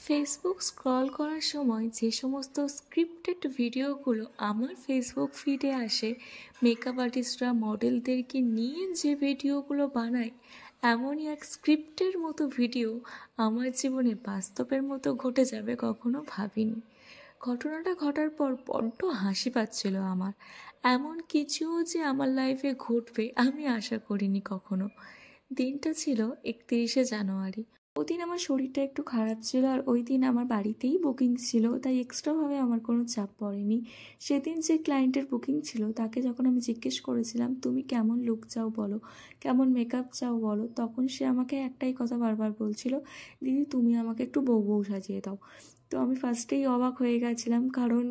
Facebook scroll করার সময় যে সমস্ত স্ক্রিপ্টেড ভিডিওগুলো আমার ফেসবুক ফিডে আসে, মেকআপ আর্টিস্টরা মডেলদেরকে নিয়ে যে ভিডিওগুলো বানায়, এমনই এক স্ক্রিপ্টের মতো ভিডিও আমার জীবনে বাস্তবের মতো ঘটে যাবে কখনো ভাবিনি। ঘটনাটা ঘটার পর বড্ড হাসি পাচ্ছিল আমার। এমন কিছুও যে আমার লাইফে ঘটবে আমি আশা করিনি কখনো। দিনটা ছিল 31শে জানুয়ারি। ওদিন আমার শরীরটা একটু খারাপ ছিল, আর ওই দিন আমার বাড়িতেই বুকিং ছিল, তাই এক্সট্রাভাবে আমার কোনো চাপ পড়েনি। সেদিন যে ক্লায়েন্টের বুকিং ছিল তাকে যখন আমি জিজ্ঞেস করেছিলাম তুমি কেমন লুক চাও বলো, কেমন মেকআপ চাও বলো, তখন সে আমাকে একটাই কথা বারবার বলছিল, দিদি তুমি আমাকে একটু বউ বউ সাজিয়ে দাও। তো আমি ফার্স্টেই অবাক হয়ে গেছিলাম, কারণ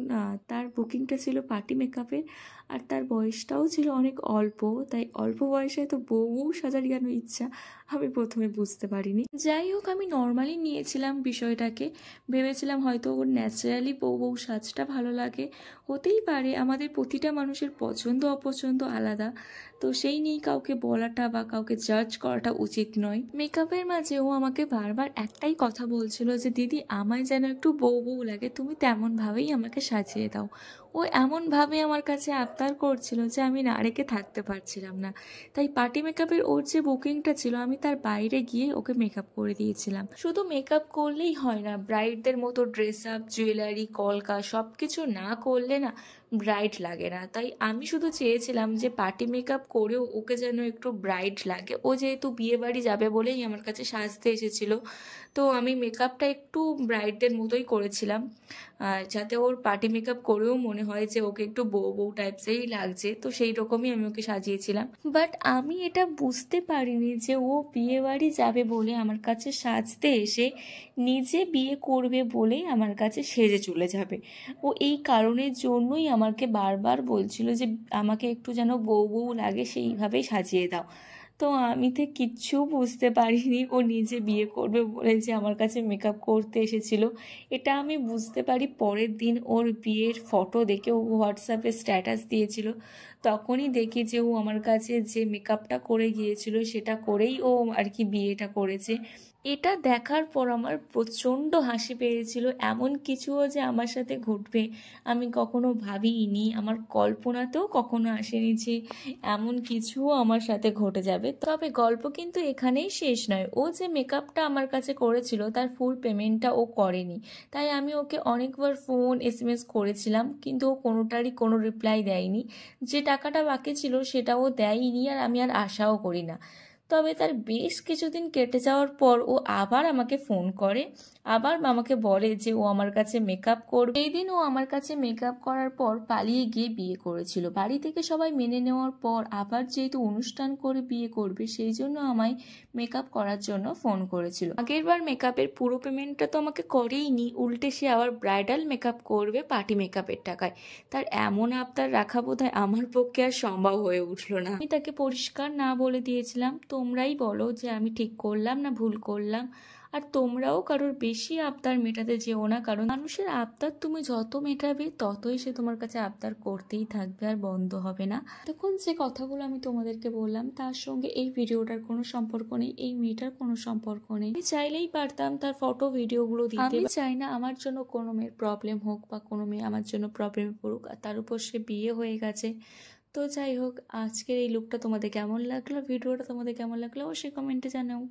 তার বুকিংটা ছিল পার্টি মেকআপের, আর তার বয়সটাও ছিল অনেক অল্প। তাই অল্প বয়সে তো বউ বউ সাজার কেন ইচ্ছা আমি প্রথমে বুঝতে পারিনি। যাই হোক, আমি নর্মালি নিয়েছিলাম বিষয়টাকে, ভেবেছিলাম হয়তো ওর ন্যাচারালি বউ বউ সাজটা ভালো লাগে। হতেই পারে, আমাদের প্রতিটা মানুষের পছন্দ অপছন্দ আলাদা, তো সেই নিয়েই কাউকে বলাটা বা কাউকে জাজ করাটা উচিত নয়। মেকআপের মাঝে ও আমাকে বারবার একটাই কথা বলছিল যে দিদি আমায় যেন একটু বউ বউ লাগে, তুমি তেমনভাবেই আমাকে সাজিয়ে দাও। ও এমনভাবে আমার কাছে আবদার করছিল যে আমি না রেখে থাকতে পারছিলাম না। তাই পার্টি মেকআপের ওর যে বুকিংটা ছিল আমি তার বাইরে গিয়ে ওকে মেকআপ করে দিয়েছিলাম। শুধু মেকআপ করলেই হয় না, ব্রাইডদের মতো ড্রেস আপ, জুয়েলারি, কলকা সব কিছু না করলে না ব্রাইড লাগে না। তাই আমি শুধু চেয়েছিলাম যে পার্টি মেকআপ করেও ওকে যেন একটু ব্রাইড লাগে। ও যেহেতু বিয়ে বাড়ি যাবে বলেই আমার কাছে সাজতে এসেছিল, তো আমি মেকআপটা একটু ব্রাইডদের মতোই করেছিলাম, যাতে ওর পার্টি মেকআপ করেও মনে হয় যে ওকে একটু বউ বউ টাইপসেরই লাগছে। তো সেই রকমই আমি ওকে সাজিয়েছিলাম। বাট আমি এটা বুঝতে পারিনি যে ও বিয়ে বাড়ি যাবে বলে আমার কাছে সাজতে এসে নিজে বিয়ে করবে বলেই আমার কাছে সেজে চলে যাবে। ও এই কারণের জন্যই আমাকে বারবার বলছিল যে আমাকে একটু যেন বউ বউ লাগে, সেইভাবেই সাজিয়ে দাও। তো আমি তো কিচ্ছু বুঝতে পারিনি ও নিজে বিয়ে করবে বলে যে আমার কাছে মেকআপ করতে এসেছিল। এটা আমি বুঝতে পারি পরের দিন ওর বিয়ের ফটো দেখে, ও হোয়াটসঅ্যাপে স্ট্যাটাস দিয়েছিল, তখনই দেখি যে ও আমার কাছে যে মেকআপটা করে গিয়েছিল সেটা করেই ও আর কি বিয়েটা করেছে। এটা দেখার পর আমার প্রচণ্ড হাসি পেয়েছিল। এমন কিছুও যে আমার সাথে ঘটবে আমি কখনো ভাবিনি, আমার কল্পনাতেও কখনো আসেনি যে এমন কিছুও আমার সাথে ঘটে যাবে। তবে গল্প কিন্তু এখানেই শেষ নয়। ও যে মেকআপটা আমার কাছে করেছিল তার ফুল পেমেন্টটা ও করেনি, তাই আমি ওকে অনেকবার ফোন SMS করেছিলাম, কিন্তু ও কোনোটারই কোনো রিপ্লাই দেয়নি। যে টাকাটা বাকি ছিল সেটাও দেয়নি, আর আমি আর আশাও করি না। তবে তার বেশ কিছুদিন কেটে যাওয়ার পর ও আবার আমাকে ফোন করে, আবার আমাকে বলে যে ও আমার কাছে মেকআপ করবে। এই দিন ও আমার কাছে মেকআপ করার পর পালিয়ে গিয়ে বিয়ে করেছিল। বাড়ি থেকে সবাই মেনে নেওয়ার পর আবার যেহেতু অনুষ্ঠান করে বিয়ে করবে, সেই জন্য আমায় মেকআপ করার জন্য ফোন করেছিল। আগেরবার মেকআপের পুরো পেমেন্টটা তো আমাকে করেইনি, উল্টে সে আবার ব্রাইডাল মেকআপ করবে পার্টি মেকআপের টাকায়। তার এমন আবদার রাখা বোধহয় আমার পক্ষে আর সম্ভব হয়ে উঠলো না। আমি তাকে পরিষ্কার না বলে দিয়েছিলাম, তোমরাই বলো যে আমি ঠিক করলাম না ভুল করলাম। আর তোমরাও কারোর বেশি আবদার মেটাতে যেও না, কারণ মানুষের আবদার তুমি যত মেটাবে ততই সে তোমার কাছে আবদার করতেই থাকবে, আর বন্ধ হবে না। তখন যে কথাগুলো আমি তোমাদেরকে বললাম তার সঙ্গে এই ভিডিওটার কোনো সম্পর্ক নেই, এই মেয়েটার কোনো সম্পর্ক নেই। আমি চাইলেই পারতাম তার ফটো ভিডিওগুলো দিতে। আমি চাই না আমার জন্য কোনো মেয়ের প্রবলেম হোক বা কোনো মেয়ে আমার জন্য প্রবলেমে পড়ুক, আর তার উপর সে বিয়ে হয়ে গেছে। তো যাই হোক, আজকের এই লুকটা তোমাদের কেমন লাগলো, ভিডিওটা তোমাদের কেমন লাগলো অবশ্যই কমেন্টে জানাও।